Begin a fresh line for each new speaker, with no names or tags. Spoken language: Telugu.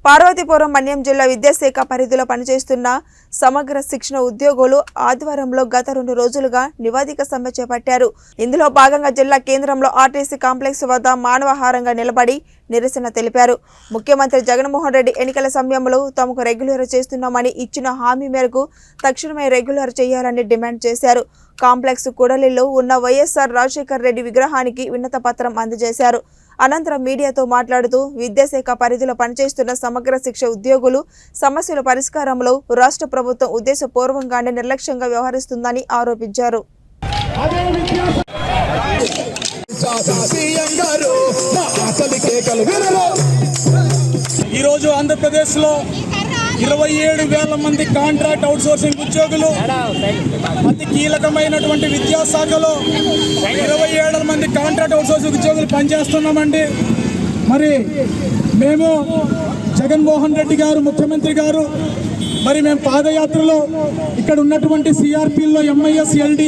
పార్వతీపురం మన్యం జిల్లా విద్యాశాఖ పరిధిలో పనిచేస్తున్న సమగ్ర శిక్షణ ఉద్యోగులు ఆదివారంలో గత 2 రోజులుగా నివేదిక సమ్మె చేపట్టారు. ఇందులో భాగంగా జిల్లా కేంద్రంలో ఆర్టీసీ కాంప్లెక్స్ వద్ద మానవహారంగా నిలబడి నిరసన తెలిపారు. ముఖ్యమంత్రి జగన్మోహన్ రెడ్డి ఎన్నికల సమయంలో తమకు రెగ్యులర్ చేస్తున్నామని ఇచ్చిన హామీ మేరకు తక్షణమే రెగ్యులర్ చేయాలని డిమాండ్ చేశారు. కాంప్లెక్స్ కూడలిలో ఉన్న వైఎస్ఆర్ రాజశేఖర్ రెడ్డి విగ్రహానికి వినత పత్రం అందజేశారు. అనంతరం మీడియాతో మాట్లాడుతూ విద్యాశాఖ పరిధిలో పనిచేస్తున్న సమగ్ర శిక్ష ఉద్యోగులు సమస్యల పరిష్కారంలో రాష్ట్ర ప్రభుత్వం ఉద్దేశపూర్వకంగానే నిర్లక్ష్యంగా వ్యవహరిస్తుందని ఆరోపించారు.
ఈరోజు ఆంధ్రప్రదేశ్లో 27,000 మంది కాంట్రాక్ట్ అవుట్సోర్సింగ్ ఉద్యోగులు, అతి కీలకమైనటువంటి విద్యాశాఖలో 27 మంది కాంట్రాక్ట్ అవుట్సోర్సింగ్ ఉద్యోగులు పనిచేస్తున్నామండి. మరి మేము జగన్మోహన్ రెడ్డి గారు ముఖ్యమంత్రి గారు, మరి మేము పాదయాత్రలో ఇక్కడ ఉన్నటువంటి సిఆర్పీల్లో ఎంఐఎస్ ఎల్డి